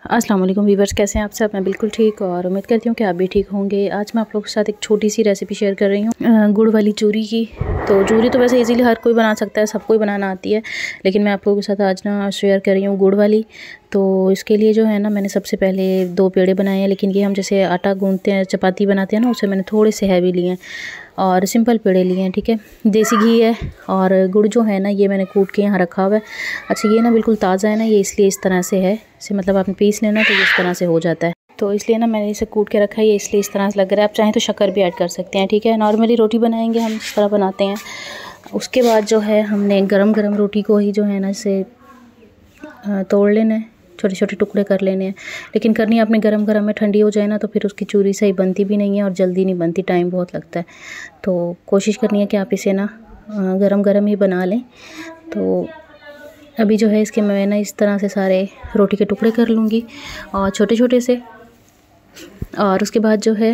अस्सलाम वालेकुम वीवर्स, कैसे हैं आप सब। मैं बिल्कुल ठीक और उम्मीद करती हूँ कि आप भी ठीक होंगे। आज मैं आप लोगों के साथ एक छोटी सी रेसिपी शेयर कर रही हूँ गुड़ वाली चूरी की। तो चूरी तो वैसे इजीली हर कोई बना सकता है, सबको ही बनाना आती है, लेकिन मैं आप लोगों के साथ आज ना शेयर कर रही हूँ गुड़ वाली। तो इसके लिए जो है ना, मैंने सबसे पहले 2 पेड़े बनाए हैं, लेकिन ये हम जैसे आटा गूंथते हैं, चपाती बनाते हैं ना, उसे मैंने थोड़े से हैवी लिए हैं और सिंपल पेड़े लिए हैं। ठीक है, देसी घी है और गुड़ जो है ना, ये मैंने कूट के यहाँ रखा हुआ है। अच्छा, ये ना बिल्कुल ताज़ा है ना, ये इसलिए इस तरह से है, इसे मतलब आपने पीस लेना तो इस तरह से हो जाता है। तो इसलिए ना मैंने इसे कूट के रखा है, ये इसलिए इस तरह से लग रहा है। आप चाहें तो शक्कर भी ऐड कर सकते हैं। ठीक है, नॉर्मली रोटी बनाएंगे हम जिस तरह बनाते हैं। उसके बाद जो है, हमने गरम गरम रोटी को ही जो है ना, इसे तोड़ लेना है, छोटे छोटे टुकड़े कर लेने हैं। लेकिन करनी आपने गरम गरम में, ठंडी हो जाए ना तो फिर उसकी चूरी सही बनती भी नहीं है और जल्दी नहीं बनती, टाइम बहुत लगता है। तो कोशिश करनी है कि आप इसे ना गरम गरम ही बना लें। तो अभी जो है, इसके मैं ना इस तरह से सारे रोटी के टुकड़े कर लूँगी और छोटे छोटे से। और उसके बाद जो है,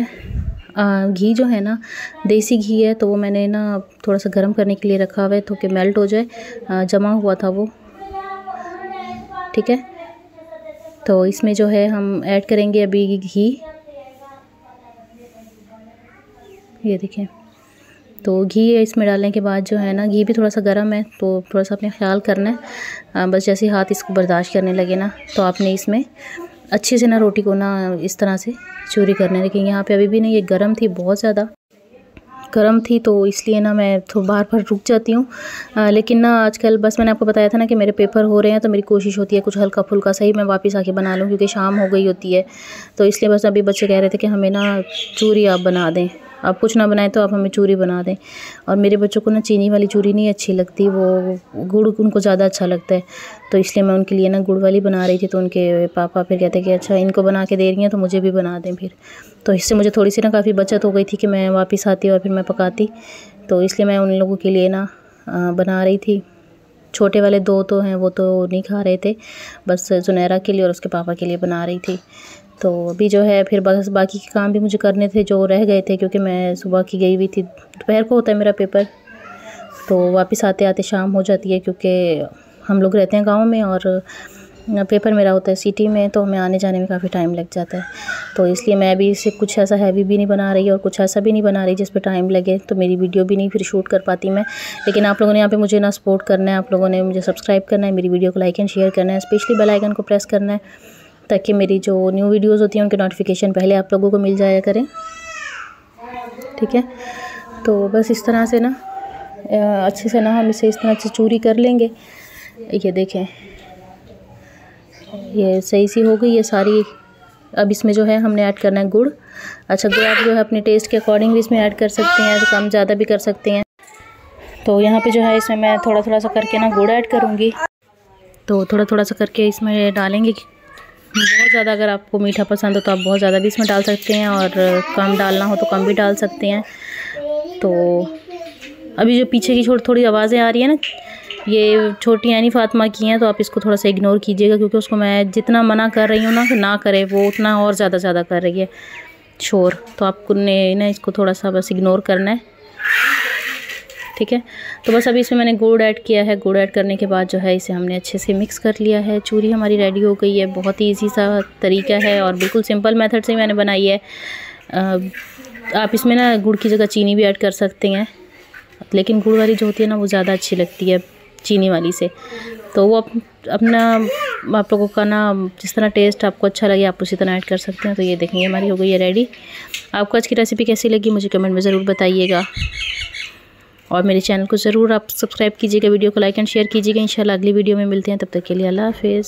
घी जो है ना, देसी घी है, तो वो मैंने ना थोड़ा सा गर्म करने के लिए रखा हुआ है, तो कि मेल्ट हो जाए, जमा हुआ था वो। ठीक है, तो इसमें जो है हम ऐड करेंगे अभी घी। ये देखें, तो घी इसमें डालने के बाद जो है ना, घी भी थोड़ा सा गर्म है, तो थोड़ा सा अपने ख्याल करना है। बस जैसे हाथ इसको बर्दाश्त करने लगे ना, तो आपने इसमें अच्छे से ना रोटी को ना इस तरह से चूरी करना है। लेकिन यहाँ पे अभी भी नहीं, ये गर्म थी, बहुत ज़्यादा गर्म थी, तो इसलिए ना मैं तो बार बार रुक जाती हूँ। लेकिन ना आजकल, बस मैंने आपको बताया था ना कि मेरे पेपर हो रहे हैं, तो मेरी कोशिश होती है कुछ हल्का फुल्का सही मैं वापस आके बना लूँ, क्योंकि शाम हो गई होती है। तो इसलिए बस अभी बच्चे कह रहे थे कि हमें ना चूरी आप बना दें, आप कुछ ना बनाएं तो आप हमें चूरी बना दें। और मेरे बच्चों को ना चीनी वाली चूरी नहीं अच्छी लगती, वो गुड़ उनको ज़्यादा अच्छा लगता है। तो इसलिए मैं उनके लिए ना गुड़ वाली बना रही थी। तो उनके पापा फिर कहते कि अच्छा, इनको बना के दे रही हैं तो मुझे भी बना दें फिर। तो इससे मुझे थोड़ी सी ना काफ़ी बचत हो गई थी कि मैं वापस आती और फिर मैं पकाती। तो इसलिए मैं उन लोगों के लिए ना बना रही थी। छोटे वाले 2 तो हैं, वो तो नहीं खा रहे थे, बस जुनैरा के लिए और उसके पापा के लिए बना रही थी। तो अभी जो है, फिर बस बाकी के काम भी मुझे करने थे जो रह गए थे, क्योंकि मैं सुबह की गई हुई थी। दोपहर को होता है मेरा पेपर, तो वापस आते आते शाम हो जाती है, क्योंकि हम लोग रहते हैं गांव में और पेपर मेरा होता है सिटी में, तो हमें आने जाने में काफ़ी टाइम लग जाता है। तो इसलिए मैं भी इसे कुछ ऐसा हैवी भी नहीं बना रही और कुछ ऐसा भी नहीं बना रही जिस पे टाइम लगे, तो मेरी वीडियो भी नहीं फिर शूट कर पाती मैं। लेकिन आप लोगों ने यहाँ पे मुझे ना सपोर्ट करना है, आप लोगों ने मुझे सब्सक्राइब करना है, मेरी वीडियो को लाइक एंड शेयर करना है, स्पेशली बेल आइकन को प्रेस करना है, ताकि मेरी जो न्यू वीडियोस होती हैं उनके नोटिफिकेशन पहले आप लोगों को मिल जाया करें। ठीक है, तो बस इस तरह से ना अच्छे से ना हम इसे इस तरह से चूरी कर लेंगे। ये देखें, ये सही सी हो गई है सारी। अब इसमें जो है हमने ऐड करना है गुड़। अच्छा, गुड़ आप जो है अपने टेस्ट के अकॉर्डिंग भी इसमें ऐड कर सकते हैं, तो कम ज़्यादा भी कर सकते हैं। तो यहाँ पे जो है, इसमें मैं थोड़ा थोड़ा सा करके ना गुड़ ऐड करूँगी। तो थोड़ा थोड़ा सा करके इसमें डालेंगे। बहुत ज़्यादा अगर आपको मीठा पसंद हो तो आप बहुत ज़्यादा भी इसमें डाल सकते हैं, और कम डालना हो तो कम भी डाल सकते हैं। तो अभी जो पीछे की थोड़ी आवाज़ें आ रही है ना, ये छोटी यानी फातिमा की हैं, तो आप इसको थोड़ा सा इग्नोर कीजिएगा, क्योंकि उसको मैं जितना मना कर रही हूँ ना कि ना करे, वो उतना और ज़्यादा कर रही है शोर। तो आपको ने ना इसको थोड़ा सा बस इग्नोर करना है। ठीक है, तो बस अभी इसमें मैंने गुड़ ऐड किया है। गुड़ ऐड करने के बाद जो है, इसे हमने अच्छे से मिक्स कर लिया है। चूरी हमारी रेडी हो गई है। बहुत ही ईजी सा तरीका है और बिल्कुल सिंपल मेथड से मैंने बनाई है। आप इसमें ना गुड़ की जगह चीनी भी ऐड कर सकते हैं, लेकिन गुड़ वाली जो होती है ना, वो ज़्यादा अच्छी लगती है चीनी वाली से। तो वो अपना आप लोगों का ना जिस तरह टेस्ट आपको अच्छा लगे, आप उसी तरह ऐड कर सकते हैं। तो ये देखेंगे, हमारी हो गई है रेडी। आपको आज की रेसिपी कैसी लगी मुझे कमेंट में ज़रूर बताइएगा, और मेरे चैनल को ज़रूर आप सब्सक्राइब कीजिएगा, वीडियो को लाइक एंड शेयर कीजिएगा। इंशाल्लाह अगली वीडियो में मिलते हैं, तब तक के लिए अल्लाह हाफ़िज़।